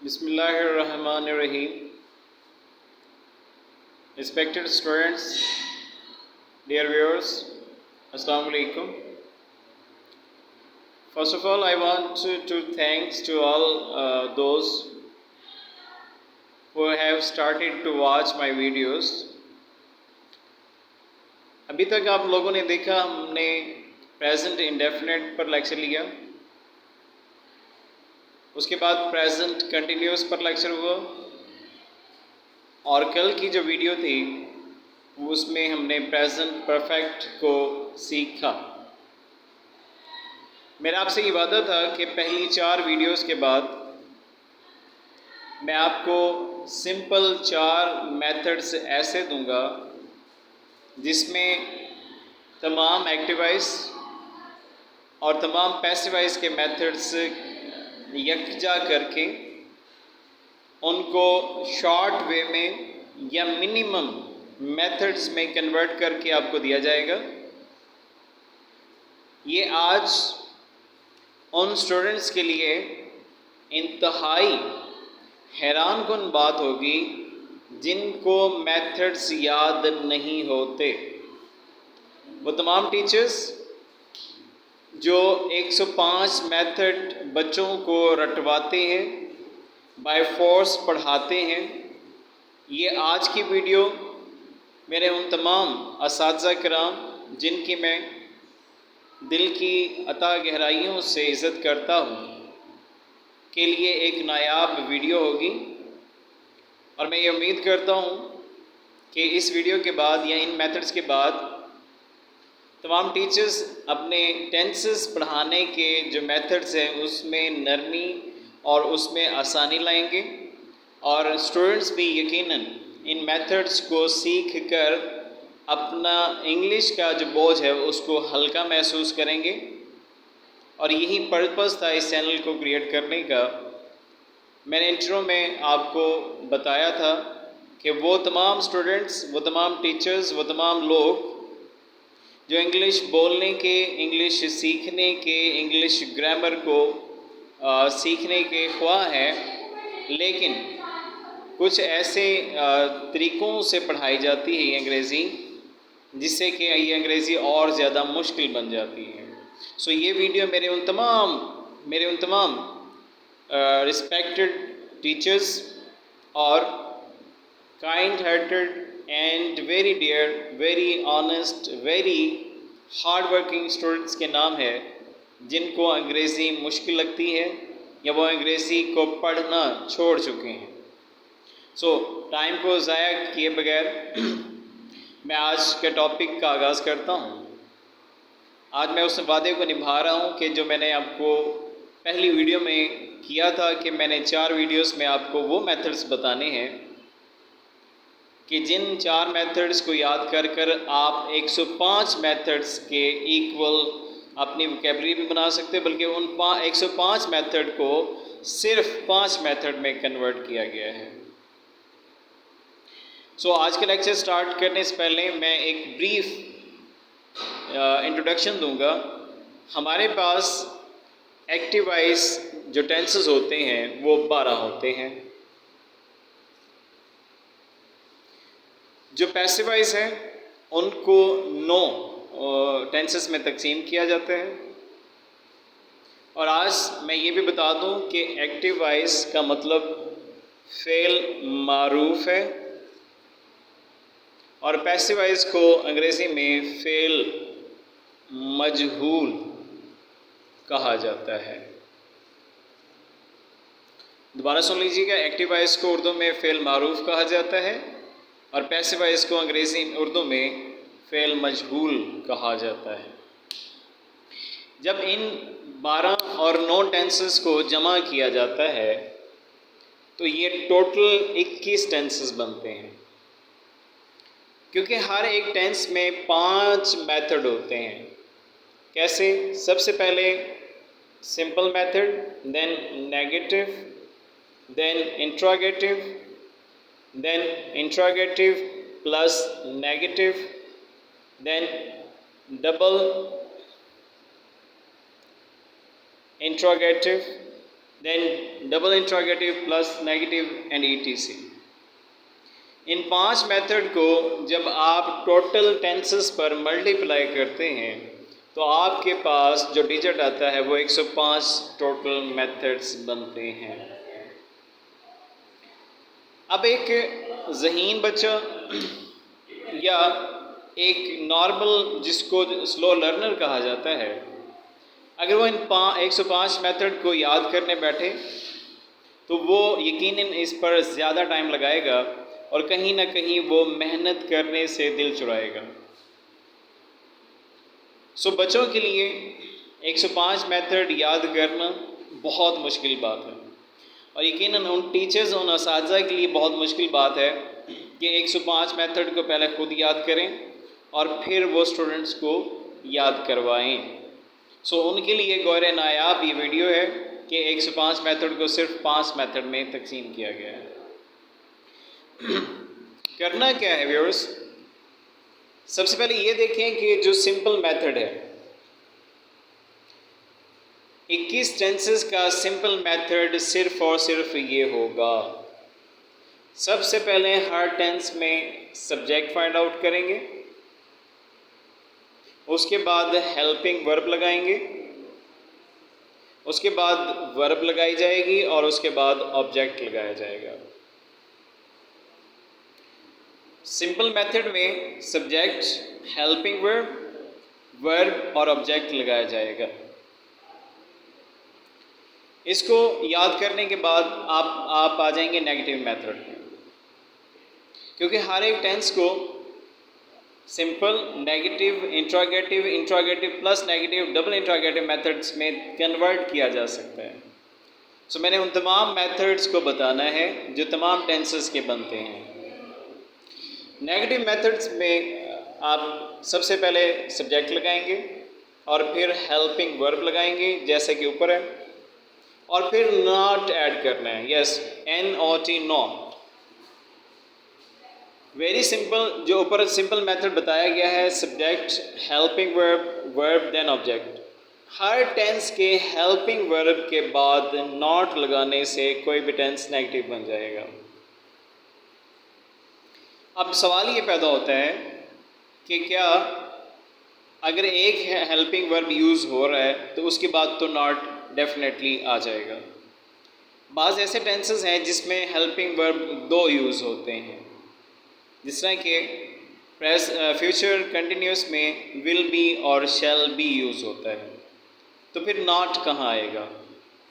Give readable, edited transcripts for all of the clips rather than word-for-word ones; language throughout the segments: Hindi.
Bismillahirrahmanirrahim. Respected students, dear viewers, Assalamu alaikum. First of all, I want to thanks to all those who have started to watch my videos. अभी तक आप लोगों ने देखा हमने प्रेजेंट इंडेफिनेट पर लेक्चर लिया, उसके बाद प्रेजेंट कंटिन्यूस पर लेक्चर हुआ और कल की जो वीडियो थी उसमें हमने प्रेजेंट परफेक्ट को सीखा। मेरा आपसे ये वादा था कि पहली 4 वीडियोस के बाद मैं आपको सिंपल 4 मेथड्स ऐसे दूंगा जिसमें तमाम एक्टिवाइज और तमाम पैसिवाइज के मेथड्स यकजा करके उनको शॉर्ट वे में या मिनिमम मेथड्स में कन्वर्ट करके आपको दिया जाएगा। ये आज उन स्टूडेंट्स के लिए इंतहाई हैरानकुन बात होगी जिनको मेथड्स याद नहीं होते। वो तमाम टीचर्स जो 105 मेथड बच्चों को रटवाते हैं, बाय फोर्स पढ़ाते हैं, ये आज की वीडियो मेरे उन तमाम असातिज़ा किराम जिनकी मैं दिल की अता गहराइयों से इज़्ज़त करता हूँ के लिए एक नायाब वीडियो होगी। और मैं ये उम्मीद करता हूँ कि इस वीडियो के बाद या इन मेथड्स के बाद तमाम टीचर्स अपने टेंसेस पढ़ाने के जो मेथड्स हैं उसमें नरमी और उसमें आसानी लाएंगे और स्टूडेंट्स भी यकीनन इन मेथड्स को सीख कर अपना इंग्लिश का जो बोझ है उसको हल्का महसूस करेंगे। और यही पर्पस था इस चैनल को क्रिएट करने का। मैंने इंट्रो में आपको बताया था कि वो तमाम स्टूडेंट्स, वो तमाम टीचर्स, वो तमाम लोग जो इंग्लिश बोलने के, इंग्लिश सीखने के, इंग्लिश ग्रामर को सीखने के ख्वाह हैं, लेकिन कुछ ऐसे तरीक़ों से पढ़ाई जाती है अंग्रेज़ी जिससे कि ये अंग्रेज़ी और ज़्यादा मुश्किल बन जाती है। सो ये वीडियो मेरे उन तमाम रिस्पेक्टेड टीचर्स और kind hearted and very dear, very honest, very hard working students के नाम है जिनको अंग्रेज़ी मुश्किल लगती है या वो अंग्रेज़ी को पढ़ना छोड़ चुके हैं। सो टाइम को ज़ाया किए बगैर मैं आज के टॉपिक का आगाज़ करता हूँ। आज मैं उस वादे को निभा रहा हूँ कि जो मैंने आपको पहली वीडियो में किया था कि मैंने 4 वीडियोस में आपको वो मेथड्स बताने हैं कि जिन 4 मेथड्स को याद कर आप 105 मेथड्स के इक्वल अपनी वोकैबुलरी भी बना सकते हैं, बल्कि उन 105 मेथड को सिर्फ 5 मेथड में कन्वर्ट किया गया है। सो आज के लेक्चर स्टार्ट करने से पहले मैं एक ब्रीफ इंट्रोडक्शन दूंगा। हमारे पास एक्टिवाइज जो टेंसेस होते हैं वो 12 होते हैं। जो पैसिवाइज हैं उनको 9 टेंसेस में तकसीम किया जाता है। और आज मैं ये भी बता दूं कि एक्टिवाइज का मतलब फ़ेल मारूफ है और पैसिवाइज को अंग्रेज़ी में फ़ेल मजहूल कहा जाता है। दोबारा सुन लीजिएगा, एक्टिवाइज को उर्दू में फ़ेल मारूफ कहा जाता है और पैसिवाइज को अंग्रेज़ी उर्दू में फ़ेल मजहूल कहा जाता है। जब इन 12 और 9 टेंसेस को जमा किया जाता है तो ये टोटल 21 टेंसेस बनते हैं, क्योंकि हर एक टेंस में 5 मेथड होते हैं। कैसे? सबसे पहले simple method, then negative, then interrogative, then interrogative plus negative, then double interrogative, then double interrogative plus negative and ETC। इन 5 मेथड को जब आप टोटल टेंसेस पर मल्टीप्लाई करते हैं तो आपके पास जो डिजिट आता है वो 105 टोटल मेथड्स बनते हैं। अब एक ज़हीन बच्चा या एक नॉर्मल जिसको स्लो लर्नर कहा जाता है, अगर वो इन 105 मेथड को याद करने बैठे तो वो यकीनन इस पर ज़्यादा टाइम लगाएगा और कहीं ना कहीं वो मेहनत करने से दिल चुराएगा। सो बच्चों के लिए 105 मेथड याद करना बहुत मुश्किल बात है और यकीनन उन टीचर्स उन असातिज़ा के लिए बहुत मुश्किल बात है कि 105 मेथड को पहले खुद याद करें और फिर वो स्टूडेंट्स को याद करवाएं। सो उनके लिए गौर नायाब ये वीडियो है कि 105 मेथड को सिर्फ 5 मेथड में तकसीम किया गया है। करना क्या है व्यूअर्स, सबसे पहले ये देखें कि जो सिंपल मेथड है 21 टेंसेस का सिंपल मेथड सिर्फ और सिर्फ ये होगा। सबसे पहले हर टेंस में सब्जेक्ट फाइंड आउट करेंगे, उसके बाद हेल्पिंग वर्ब लगाएंगे, उसके बाद वर्ब लगाई जाएगी और उसके बाद ऑब्जेक्ट लगाया जाएगा। सिंपल मेथड में सब्जेक्ट, हेल्पिंग वर्ब, वर्ब और ऑब्जेक्ट लगाया जाएगा। इसको याद करने के बाद आप आ जाएंगे नेगेटिव मेथड में, क्योंकि हर एक टेंस को simple, negative, interrogative, interrogative plus negative, double interrogative methods में कन्वर्ट किया जा सकता है। सो मैंने उन तमाम मेथड्स को बताना है जो तमाम टेंसेस के बनते हैं। नेगेटिव मेथड्स में आप सबसे पहले सब्जेक्ट लगाएंगे और फिर हेल्पिंग वर्ब लगाएंगे जैसे कि ऊपर है, और फिर नॉट ऐड करना है। Yes, NOT, not. Very simple, जो ऊपर सिंपल मेथड बताया गया है, subject, helping verb, verb then object. हर टेंस के हेल्पिंग वर्ब के बाद नॉट लगाने से कोई भी टेंस नेगेटिव बन जाएगा। अब सवाल ये पैदा होता है कि क्या अगर एक हेल्पिंग वर्ब यूज़ हो रहा है तो उसके बाद तो नॉट डेफिनेटली आ जाएगा। बाज़ ऐसे टेंसेस हैं जिसमें हेल्पिंग वर्ब 2 यूज़ होते हैं, जिस तरह के फ्यूचर कंटिन्यूस में विल बी और शैल बी यूज़ होता है, तो फिर नॉट कहाँ आएगा।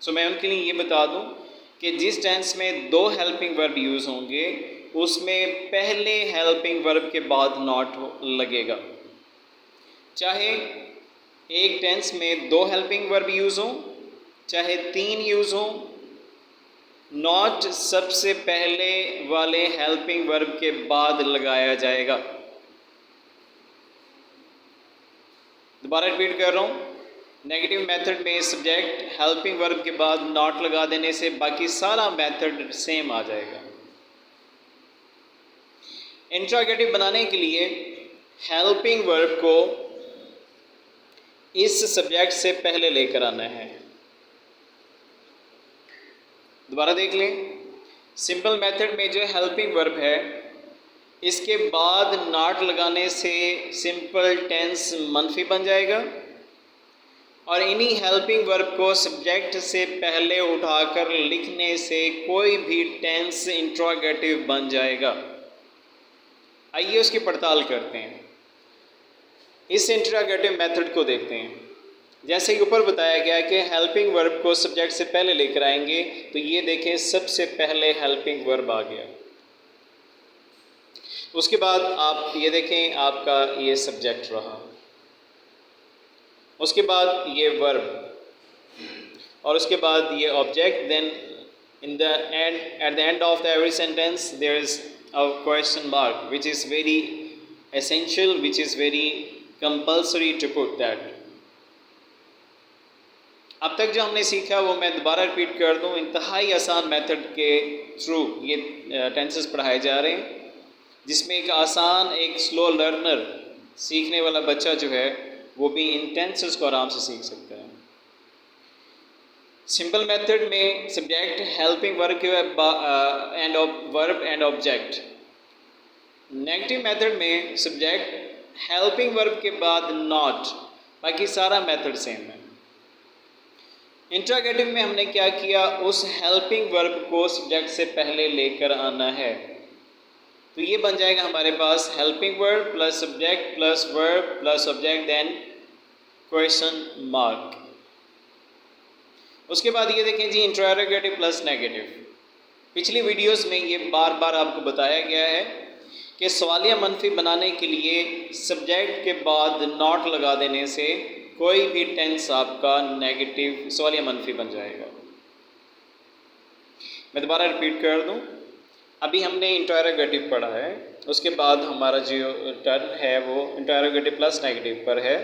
सो मैं उनके लिए ये बता दूं कि जिस टेंस में 2 हेल्पिंग वर्ब यूज़ होंगे उसमें पहले हेल्पिंग वर्ब के बाद नॉट लगेगा। चाहे एक टेंस में 2 हेल्पिंग वर्ब यूज़ हो, चाहे 3 यूज़ हो, नॉट सबसे पहले वाले हेल्पिंग वर्ब के बाद लगाया जाएगा। दोबारा रिपीट कर रहा हूँ, नेगेटिव मेथड में सब्जेक्ट, हेल्पिंग वर्ब के बाद नॉट लगा देने से बाकी सारा मेथड सेम आ जाएगा। इंट्रोगेटिव बनाने के लिए हेल्पिंग वर्ब को इस सब्जेक्ट से पहले लेकर आना है। दोबारा देख लें, सिंपल मेथड में जो हेल्पिंग वर्ब है इसके बाद नॉट लगाने से सिंपल टेंस मनफी बन जाएगा और इन्हीं हेल्पिंग वर्ब को सब्जेक्ट से पहले उठाकर लिखने से कोई भी टेंस इंट्रोगेटिव बन जाएगा। आइए उसकी पड़ताल करते हैं। इस इंट्रोगेटिव मेथड को देखते हैं। जैसे कि ऊपर बताया गया कि हेल्पिंग वर्ब को सब्जेक्ट से पहले लेकर आएंगे, तो ये देखें सबसे पहले हेल्पिंग वर्ब आ गया। उसके बाद आप ये देखें आपका ये सब्जेक्ट रहा, उसके बाद ये वर्ब और उसके बाद ये object. Then in the end, at the end of the every sentence there is a question mark which is very essential, which is very compulsory to put that. अब तक जो हमने सीखा वो मैं दोबारा रिपीट कर दूं। इंतहाई आसान मेथड के थ्रू ये टेंसेस पढ़ाए जा रहे हैं, जिसमें एक आसान, एक स्लो लर्नर सीखने वाला बच्चा जो है वो भी इन टेंसेस को आराम से सीख सकता है। सिंपल मेथड में सब्जेक्ट हेल्पिंग वर्ब के and verb and object. Negative method में सब्जेक्ट हेल्पिंग वर्ब के बाद नॉट, बाकी सारा मेथड सेम है। इंट्रोगेटिव में हमने क्या किया, उस हेल्पिंग वर्ब को सब्जेक्ट से पहले लेकर आना है। तो ये बन जाएगा हमारे पास helping verb plus subject plus verb plus object then question mark. उसके बाद ये देखें जी इंट्रोगेटिव प्लस नेगेटिव। पिछली वीडियोस में ये बार बार आपको बताया गया है कि सवालिया मनफी बनाने के लिए सब्जेक्ट के बाद नॉट लगा देने से कोई भी टेंस आपका नेगेटिव सवालिया मनफी बन जाएगा। मैं दोबारा रिपीट कर दूं, अभी हमने इंट्रोगेटिव पढ़ा है, उसके बाद हमारा जो टर्न है वो इंट्रोगेटिव प्लस नेगेटिव पर है।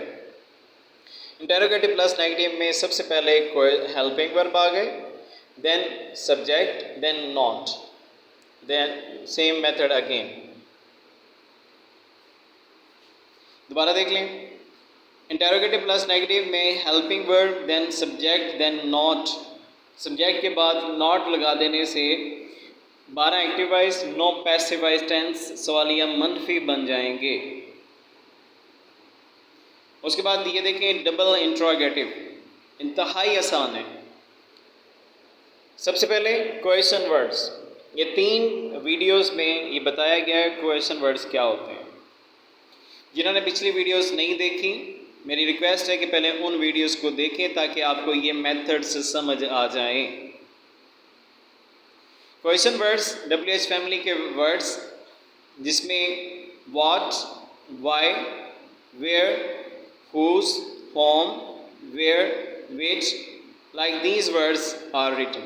इंट्रोगेटिव प्लस नेगेटिव में सबसे पहले कोई हेल्पिंग वर्ब आ गए, then subject, then not, then same method again. दोबारा देख लें, इंट्रोगेटिव प्लस नेगेटिव में helping verb then subject then not, subject के बाद नॉट लगा देने से 12 active voice 9 passive voice tense सवालिया मनफी बन जाएंगे। उसके बाद ये देखें डबल इंट्रोगेटिव, इंतहाई आसान है। सबसे पहले क्वेश्चन वर्ड्स, ये 3 वीडियोस में ये बताया गया है क्वेश्चन वर्ड्स क्या होते हैं। जिन्होंने पिछली वीडियोस नहीं देखी, मेरी रिक्वेस्ट है कि पहले उन वीडियोस को देखें ताकि आपको ये मेथड्स समझ आ जाए। क्वेश्चन वर्ड्स WH फैमिली के वर्ड्स जिसमें what, why, where, whose, whom, where, which, like these words are written।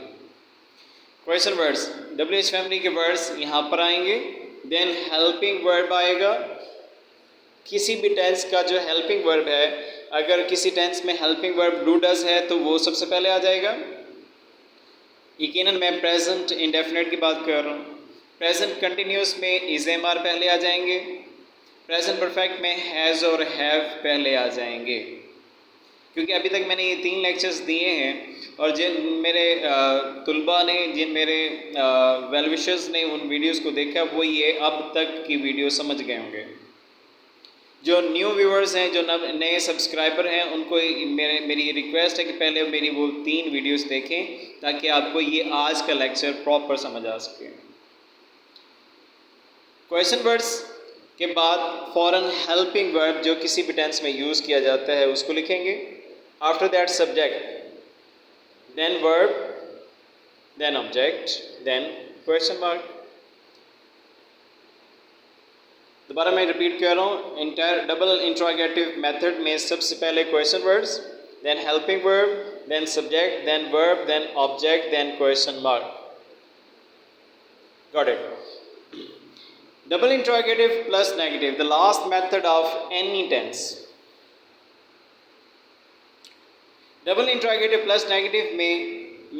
Question words WH family के वर्ड्स यहाँ पर आएंगे, देन हेल्पिंग वर्ब आएगा। किसी भी टेंस का जो हेल्पिंग वर्ब है, अगर किसी टेंस में हेल्पिंग वर्ब डू डज है तो वो सबसे पहले आ जाएगा। यकीनन मैं प्रेजेंट इंडेफिनिट की बात कर रहा हूँ। प्रेजेंट कंटिन्यूस में इज एम आर पहले आ जाएंगे। प्रेजेंट परफेक्ट में हैज़ और हैव पहले आ जाएंगे। क्योंकि अभी तक मैंने ये 3 लेक्चर्स दिए हैं और जिन मेरे तुलबा ने, जिन मेरे वेल विशर्स ने उन वीडियोस को देखा वो ये अब तक की वीडियो समझ गए होंगे। जो न्यू व्यूअर्स हैं, जो नए सब्सक्राइबर हैं, उनको मेरी रिक्वेस्ट है कि पहले मेरी वो 3 वीडियोस देखें ताकि आपको ये आज का लेक्चर प्रॉपर समझ आ सके। क्वेश्चन वर्ड्स के बाद फॉरन हेल्पिंग वर्ब जो किसी भी टेंस में यूज़ किया जाता है उसको लिखेंगे। After that subject, then verb, then object, then question mark. दोबारा मैं रिपीट कर रहा हूँ, डबल इंट्रोगेटिव मेथड में सबसे पहले question words, then helping verb, then subject, then verb, then object, then question mark. Got it? Double interrogative plus negative, the last method of any tense. Double interrogative plus negative में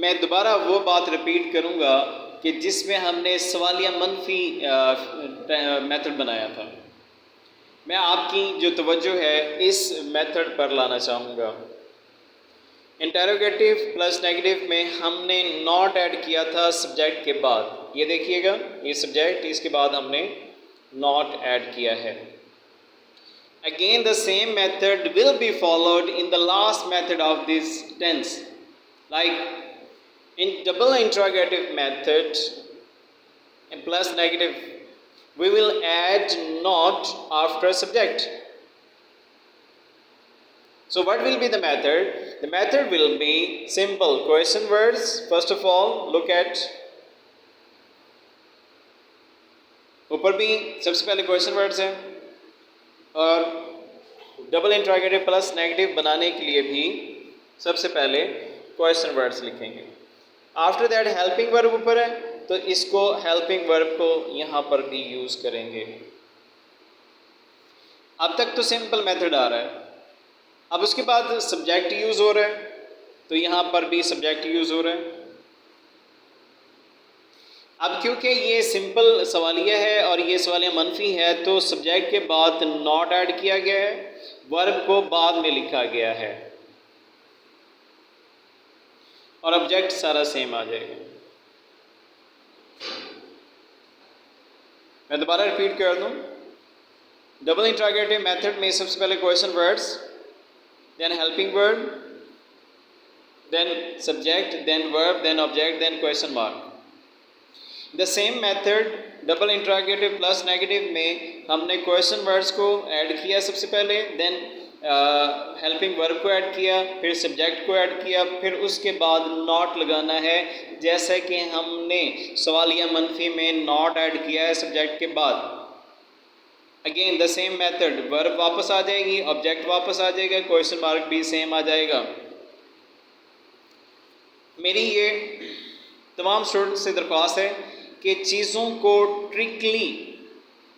मैं दोबारा वो बात रिपीट करूँगा कि जिसमें हमने सवालिया मनफी मेथड बनाया था। मैं आपकी जो तवज्जो है इस मेथड पर लाना चाहूँगा। इंटरोगेटिव प्लस नेगेटिव में हमने नॉट ऐड किया था सब्जेक्ट के बाद। ये देखिएगा, ये सब्जेक्ट, इसके बाद हमने नॉट ऐड किया है। Again the same method will be followed in the last method of this tense. Like in double interrogative method and plus negative, we will add not after subject. So what will be the method? The method will be simple question words. First of all, look at ऊपर भी सबसे पहले क्वेश्चन वर्ड्स हैं और डबल इंट्रोगेटिव प्लस नेगेटिव बनाने के लिए भी सबसे पहले क्वेश्चन वर्ड्स लिखेंगे। आफ्टर दैट हेल्पिंग वर्ब ऊपर है तो इसको हेल्पिंग वर्ब को यहाँ पर भी यूज़ करेंगे। अब तक तो सिंपल मेथड आ रहा है। अब उसके बाद सब्जेक्ट यूज़ हो रहा है तो यहाँ पर भी सब्जेक्ट यूज़ हो रहा है। अब क्योंकि ये सिंपल सवालिया है और ये सवालिया मनफी है तो सब्जेक्ट के बाद नॉट ऐड किया गया है, वर्ब को बाद में लिखा गया है। और ऑब्जेक्ट सारा सेम आ जाएगा। मैं दोबारा रिपीट कर दूं, डबल इंट्रोगेटिव मेथड में सबसे पहले question words, then helping word, then subject, then verb, then object, then question mark. The same method double interrogative plus negative में हमने क्वेश्चन वर्ड्स को ऐड किया सबसे पहले, देन हेल्पिंग वर्ब को ऐड किया, फिर सब्जेक्ट को ऐड किया, फिर उसके बाद नॉट लगाना है, जैसे कि हमने सवालिया मनफी में नॉट ऐड किया है सब्जेक्ट के बाद। Again the same method, verb वापस आ जाएगी, ऑब्जेक्ट वापस आ जाएगा, क्वेश्चन मार्क भी सेम आ जाएगा। मेरी ये तमाम स्टूडेंट्स से दरख्वास्त है कि चीज़ों को trickly,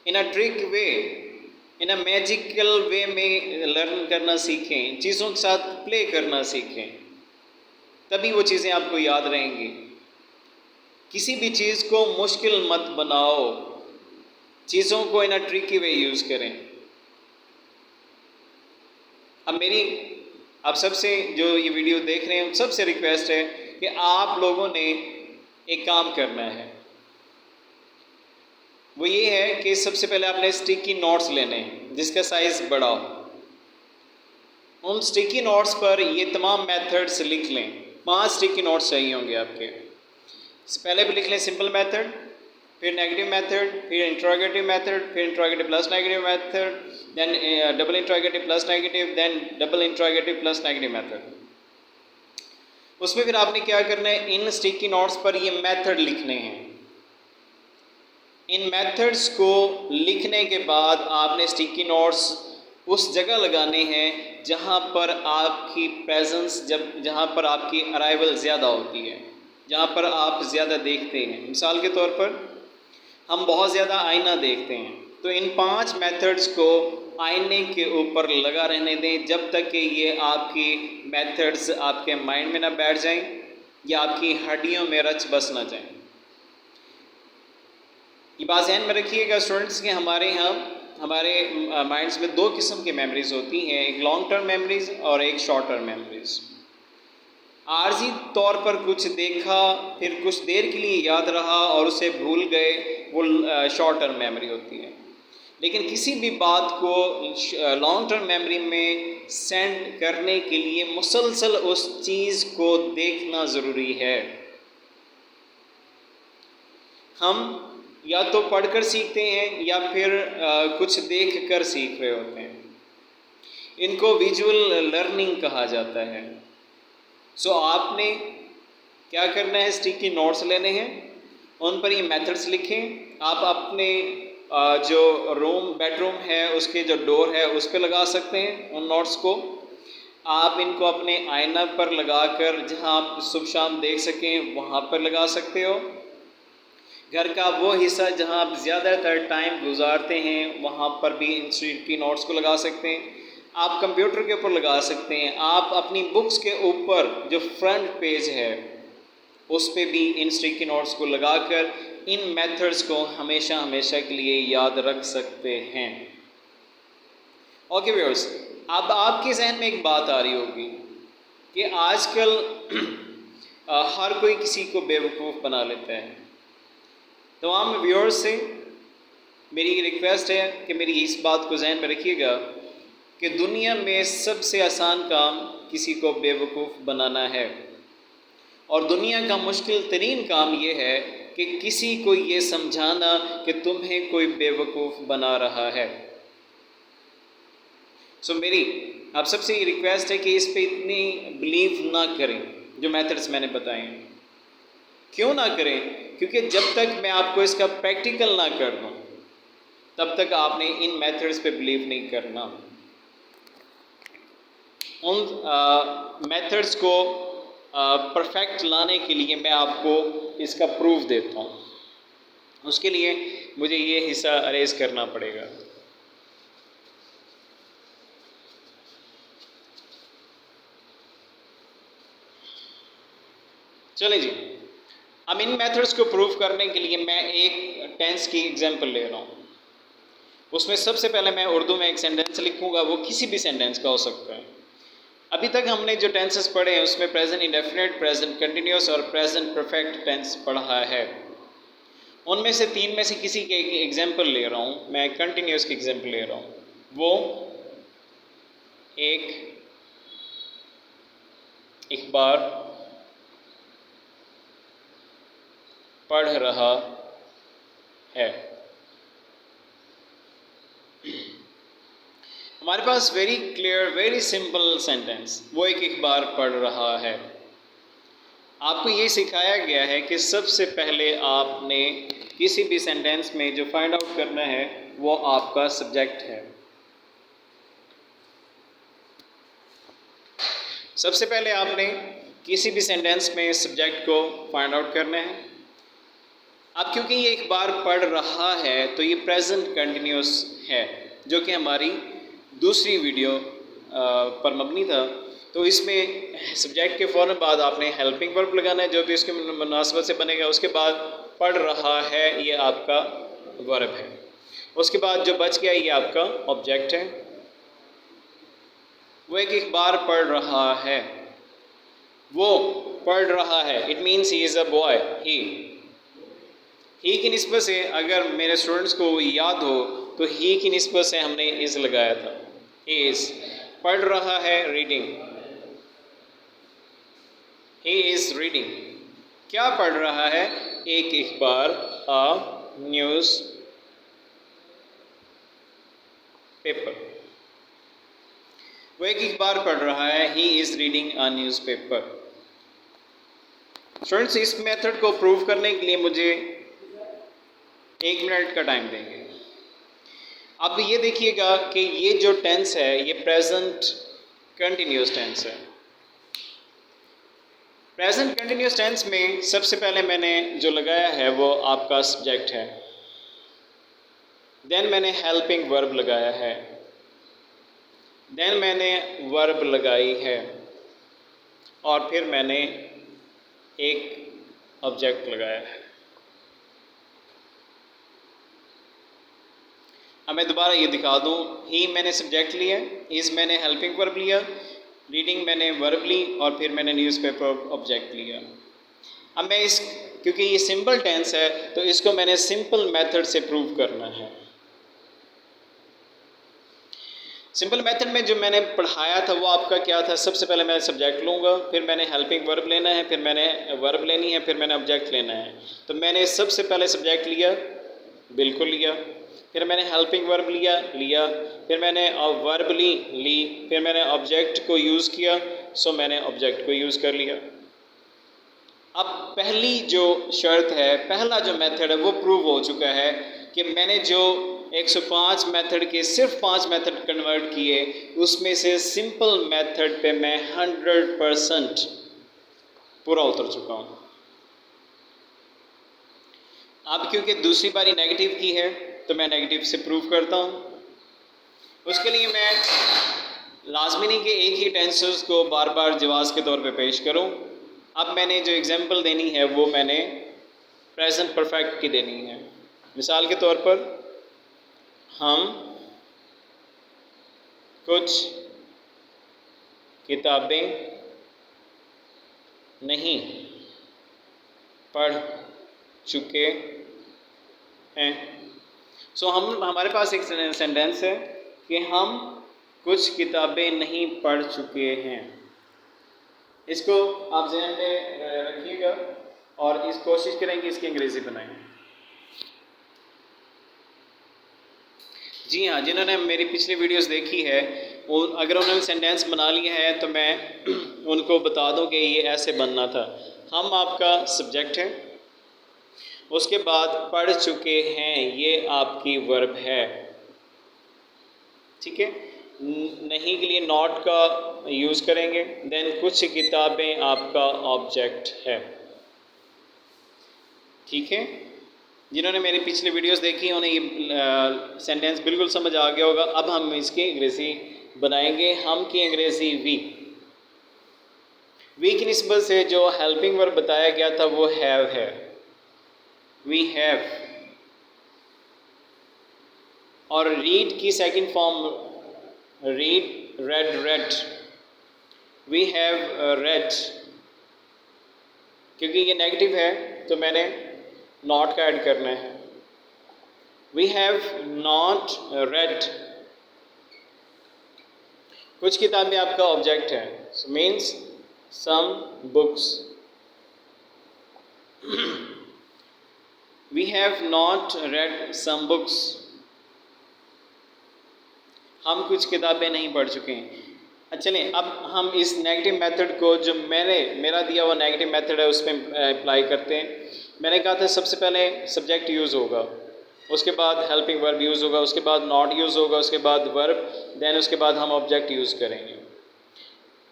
in a trick way, in a magical way में लर्न करना सीखें, चीज़ों के साथ प्ले करना सीखें, तभी वो चीज़ें आपको याद रहेंगी। किसी भी चीज़ को मुश्किल मत बनाओ, चीज़ों को इन अ ट्रिकी वे यूज़ करें। अब मेरी आप सबसे जो ये वीडियो देख रहे हैं उन सबसे रिक्वेस्ट है कि आप लोगों ने एक काम करना है, वो ये है कि सबसे पहले आपने स्टिकी नोट्स लेने हैं जिसका साइज़ बड़ा हो। उन स्टिकी नोट्स पर ये तमाम मेथड्स लिख लें। 5 स्टिकी नोट्स चाहिए होंगे आपके। पहले भी लिख लें सिंपल मेथड, फिर नेगेटिव मेथड, फिर इंट्रोगेटिव मेथड, फिर interrogative plus negative method, then double interrogative plus negative, then double interrogative plus negative method. उसमें फिर आपने क्या करना है, इन स्टिकी नोट्स पर ये मेथड लिखने हैं। इन मेथड्स को लिखने के बाद आपने स्टिकी नोट्स उस जगह लगाने हैं जहाँ पर आपकी प्रेजेंस, जहाँ पर आपकी अराइवल ज़्यादा होती है, जहाँ पर आप ज़्यादा देखते हैं। मिसाल के तौर पर हम बहुत ज़्यादा आईना देखते हैं, तो इन 5 मेथड्स को आईने के ऊपर लगा रहने दें जब तक कि ये आपकी मेथड्स आपके माइंड में ना बैठ जाएं या आपकी हड्डियों में रच बस ना जाएं। ये बात ध्यान में रखिएगा स्टूडेंट्स कि हमारे माइंड्स में 2 किस्म की मेमोरीज होती हैं, एक लॉन्ग टर्म मेमोरीज और एक शॉर्ट टर्म मेमोरीज। आर्जी तौर पर कुछ देखा, फिर कुछ देर के लिए याद रहा और उसे भूल गए, वो शॉर्ट टर्म मेमोरी होती है। लेकिन किसी भी बात को लॉन्ग टर्म मेमोरी में सेंड करने के लिए मुसलसल उस चीज़ को देखना ज़रूरी है। हम या तो पढ़कर सीखते हैं या फिर कुछ देख कर सीख रहे होते हैं। इनको विजुअल लर्निंग कहा जाता है। सो आपने क्या करना है, स्टिकी नोट्स लेने हैं, उन पर ये मेथड्स लिखें। आप अपने जो बेडरूम है उसके जो डोर है उस पर लगा सकते हैं उन नोट्स को। आप इनको अपने आईना पर लगाकर जहाँ आप सुबह शाम देख सकें वहाँ पर लगा सकते हो। घर का वो हिस्सा जहाँ आप ज़्यादातर टाइम गुजारते हैं वहाँ पर भी इन स्टिकी नोट्स को लगा सकते हैं। आप कंप्यूटर के ऊपर लगा सकते हैं। आप अपनी बुक्स के ऊपर जो फ्रंट पेज है उस पे भी इन स्टिकी नोट्स को लगाकर इन मेथड्स को हमेशा हमेशा के लिए याद रख सकते हैं। ओके व्यूअर्स, अब आपके जहन में एक बात आ रही होगी कि आजकल हर कोई किसी को बेवकूफ़ बना लेता है। तमाम व्यूअर्स से मेरी रिक्वेस्ट है कि मेरी इस बात को जहन में रखिएगा कि दुनिया में सबसे आसान काम किसी को बेवकूफ़ बनाना है, और दुनिया का मुश्किल तरीन काम ये है कि किसी को ये समझाना कि तुम्हें कोई बेवकूफ़ बना रहा है। सो मेरी आप सबसे ये रिक्वेस्ट है कि इस पे इतनी बिलीव ना करें जो मेथड्स मैंने बताए हैं। क्यों ना करें? क्योंकि जब तक मैं आपको इसका प्रैक्टिकल ना कर दूँ तब तक आपने इन मेथड्स पे बिलीव नहीं करना। उन मेथड्स को परफेक्ट लाने के लिए मैं आपको इसका प्रूफ देता हूँ। उसके लिए मुझे ये हिस्सा अरेज करना पड़ेगा। चलिए जी, अब इन मेथड्स को प्रूव करने के लिए मैं एक टेंस की एग्जांपल ले रहा हूँ। उसमें सबसे पहले मैं उर्दू में एक सेंटेंस लिखूँगा, वो किसी भी सेंटेंस का हो सकता है। अभी तक हमने जो टेंसेस पढ़े हैं उसमें प्रेजेंट इंडेफिनिट, प्रेजेंट कंटिन्यूस और प्रेजेंट परफेक्ट टेंस पढ़ा है। उनमें से तीन में से किसी के एक एग्जाम्पल ले रहा हूँ, मैं कंटिन्यूस की एग्जाम्पल ले रहा हूँ। वो एक बार पढ़ रहा है। हमारे पास very clear, very simple sentence, वो एक बार पढ़ रहा है। आपको ये सिखाया गया है कि सबसे पहले आपने किसी भी सेंटेंस में जो फाइंड आउट करना है वो आपका सब्जेक्ट है। सबसे पहले आपने किसी भी सेंटेंस में सब्जेक्ट को फाइंड आउट करना है। अब क्योंकि ये एक बार पढ़ रहा है तो ये प्रेजेंट कंटिन्यूस है, जो कि हमारी दूसरी वीडियो पर मबनी था। तो इसमें सब्जेक्ट के फ़ौरन बाद आपने हेल्पिंग वर्ब लगाना है, जो भी उसके मुनासबत से बनेगा। उसके बाद पढ़ रहा है ये आपका वर्ब है। उसके बाद जो बच गया ये आपका ऑब्जेक्ट है। वो एक बार पढ़ रहा है, वो पढ़ रहा है, it means he is a boy. He की निस्बत से अगर मेरे स्टूडेंट्स को याद हो तो ही की निस्बत से हमने इज़ लगाया था। इज़ पढ़ रहा है, रीडिंग, ही इज़ रीडिंग। क्या पढ़ रहा है? एक अखबार, अ न्यूज़ पेपर। वो एक अखबार पढ़ रहा है, he is reading a news paper. Students, इस मेथड को प्रूव करने के लिए मुझे 1 मिनट का टाइम देंगे। अब ये देखिएगा कि ये जो टेंस है ये प्रेजेंट कंटिन्यूस टेंस है। प्रेजेंट कंटिन्यूस टेंस में सबसे पहले मैंने जो लगाया है वो आपका सब्जेक्ट है, देन मैंने हेल्पिंग वर्ब लगाया है, देन मैंने वर्ब लगाई है और फिर मैंने एक ऑब्जेक्ट लगाया है। अब मैं दोबारा ये दिखा दूँ, ही मैंने सब्जेक्ट लिया, इज़ मैंने हेल्पिंग वर्ब लिया, रीडिंग मैंने वर्ब ली और फिर मैंने न्यूज़पेपर ऑब्जेक्ट लिया। अब मैं क्योंकि ये सिंपल टेंस है तो इसको मैंने सिंपल मेथड से प्रूव करना है। सिंपल मेथड में जो मैंने पढ़ाया था वो आपका क्या था? सबसे पहले मैं सब्जेक्ट लूँगा, फिर मैंने हेल्पिंग वर्ब लेना है, फिर मैंने वर्ब लेनी है, फिर मैंने ऑब्जेक्ट लेना है। तो मैंने सबसे पहले सब्जेक्ट लिया, बिल्कुल लिया, फिर मैंने हेल्पिंग वर्ब लिया, फिर मैंने वर्ब ली, फिर मैंने ऑब्जेक्ट को यूज़ किया, सो मैंने ऑब्जेक्ट को यूज़ कर लिया। अब पहली जो शर्त है, पहला जो मेथड है वो प्रूव हो चुका है कि मैंने जो 105 मेथड के सिर्फ 5 मेथड कन्वर्ट किए, उसमें से सिंपल मेथड पे मैं 100% पूरा उतर चुका हूँ। अब क्योंकि दूसरी बारी नेगेटिव की है तो मैं नेगेटिव से प्रूव करता हूँ। उसके लिए मैं लाजमी नहीं कि एक ही टेंसेस को बार बार जवाब के तौर पे पेश करूँ। अब मैंने जो एग्जांपल देनी है वो मैंने प्रेजेंट परफेक्ट की देनी है। मिसाल के तौर पर, हम कुछ किताबें नहीं पढ़ चुके हैं। सो हमारे पास एक सेंटेंस है कि हम कुछ किताबें नहीं पढ़ चुके हैं। इसको आप ज़हन में रखिएगा और इस कोशिश करें कि इसकी अंग्रेज़ी बनाएं। जी हाँ, जिन्होंने मेरी पिछली वीडियोस देखी है वो अगर उन्होंने सेंटेंस बना लिया है तो मैं उनको बता दूं कि ये ऐसे बनना था। हम आपका सब्जेक्ट है, उसके बाद पढ़ चुके हैं ये आपकी वर्ब है, ठीक है। नहीं के लिए नॉट का यूज़ करेंगे, देन कुछ किताबें आपका ऑब्जेक्ट है, ठीक है। जिन्होंने मेरी पिछली वीडियोस देखी उन्हें ये सेंटेंस बिल्कुल समझ आ गया होगा। अब हम इसकी अंग्रेज़ी बनाएंगे। हम की अंग्रेज़ी वी की निस्बत से जो हेल्पिंग वर्ब बताया गया था वो हैव है, वी हैव। और रीड की second form read, read, read. We have read, क्योंकि ये नेगेटिव है तो मैंने नॉट का ऐड करना है। वी हैव नॉट रेड, कुछ किताबें आपका ऑब्जेक्ट है, so means some books. We have not read some books, हम कुछ किताबें नहीं पढ़ चुके हैं। चलिए अब हम इस नेगेटिव मेथड को, जो मेरा दिया हुआ नेगेटिव मेथड है, उस पर अप्लाई करते हैं। मैंने कहा था सबसे पहले सब्जेक्ट यूज़ होगा, उसके बाद हेल्पिंग वर्ब यूज़ होगा, उसके बाद नॉट यूज़ होगा, उसके बाद वर्ब, देन उसके बाद हम ऑब्जेक्ट यूज़ करेंगे।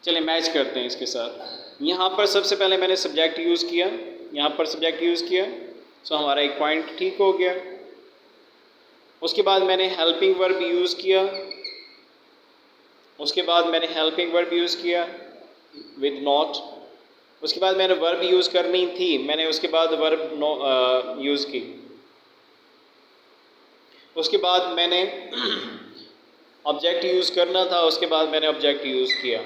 चलिए मैच करते हैं इसके साथ। यहाँ पर सबसे पहले मैंने सब्जेक्ट यूज़ किया, यहाँ पर सब्जेक्ट यूज़ किया, सो हमारा एक पॉइंट ठीक हो गया। उसके बाद मैंने हेल्पिंग वर्ब यूज़ किया, उसके बाद मैंने हेल्पिंग वर्ब यूज़ किया विद नॉट, उसके बाद मैंने वर्ब यूज़ करनी थी, मैंने उसके बाद वर्ब यूज़ की, उसके बाद मैंने ऑब्जेक्ट यूज़ करना था, उसके बाद मैंने ऑब्जेक्ट यूज़ किया।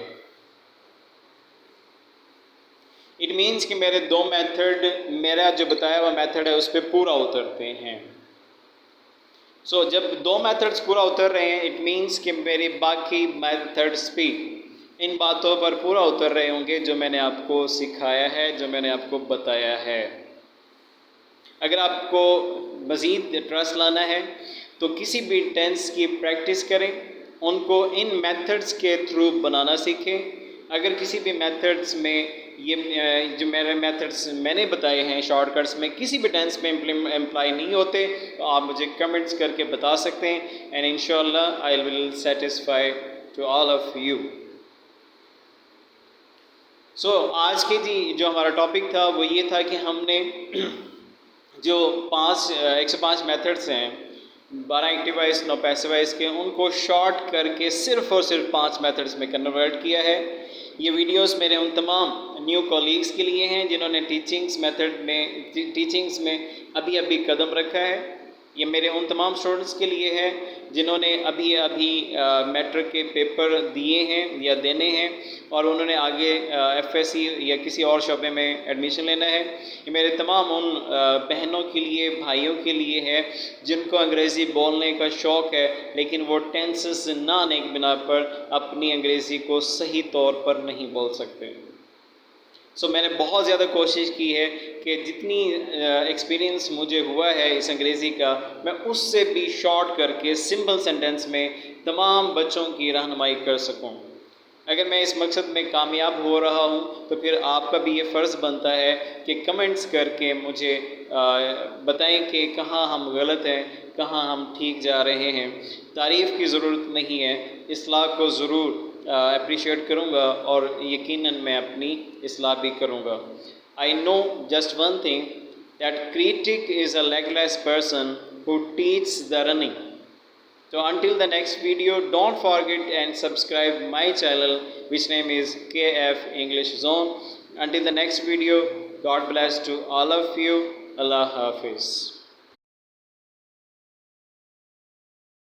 इट मीन्स कि मेरे दो मेथड, मेरा जो बताया हुआ मेथड है उस पर पूरा उतरते हैं। सो जब दो मेथड्स पूरा उतर रहे हैं, इट मीन्स कि मेरे बाकी मेथड्स भी इन बातों पर पूरा उतर रहे होंगे जो मैंने आपको सिखाया है, जो मैंने आपको बताया है। अगर आपको मज़ीद ट्रस्ट लाना है तो किसी भी टेंस की प्रैक्टिस करें, उनको इन मेथड्स के थ्रू बनाना सीखें। अगर किसी भी मेथड्स में ये जो मेरे मेथड्स मैंने बताए हैं शॉर्टकट्स में किसी भी टेंस में एम्प्लाई नहीं होते, तो आप मुझे कमेंट्स करके बता सकते हैं, एंड इंशाल्लाह I will satisfy to all of you. So आज के जो हमारा टॉपिक था वो ये था कि हमने जो 105 मेथड्स हैं, 12 एक्टिव वॉइस 9 पैसिव वॉइस के, उनको शॉर्ट करके सिर्फ़ और सिर्फ 5 मेथड्स में कन्वर्ट किया है। ये वीडियोस मेरे उन तमाम न्यू कॉलीग्स के लिए हैं जिन्होंने टीचिंग्स में अभी अभी कदम रखा है। ये मेरे उन तमाम स्टूडेंट्स के लिए है जिन्होंने अभी मैट्रिक के पेपर दिए हैं या देने हैं और उन्होंने आगे FSC या किसी और शोबे में एडमिशन लेना है। ये मेरे तमाम उन बहनों के लिए, भाइयों के लिए है जिनको अंग्रेज़ी बोलने का शौक़ है लेकिन वो टेंसेस ना आने की बिना पर अपनी अंग्रेज़ी को सही तौर पर नहीं बोल सकते। सो मैंने बहुत ज़्यादा कोशिश की है कि जितनी एक्सपीरियंस मुझे हुआ है इस अंग्रेज़ी का, मैं उससे भी शॉर्ट करके सिंपल सेंटेंस में तमाम बच्चों की रहनुमाई कर सकूं। अगर मैं इस मकसद में कामयाब हो रहा हूं तो फिर आपका भी ये फ़र्ज़ बनता है कि कमेंट्स करके मुझे बताएं कि कहाँ हम गलत हैं, कहाँ हम ठीक जा रहे हैं। तारीफ़ की ज़रूरत नहीं है, इस्लाह को ज़रूर अप्रिशिएट करूँगा और यकीनन मैं अपनी इस्लाह भी करूँगा। I know just one thing that critic is a legless person who teaches the running. So until the next video, don't forget and subscribe my channel which name is KF English Zone. Until the next video, God bless to all of you. Allah Hafiz.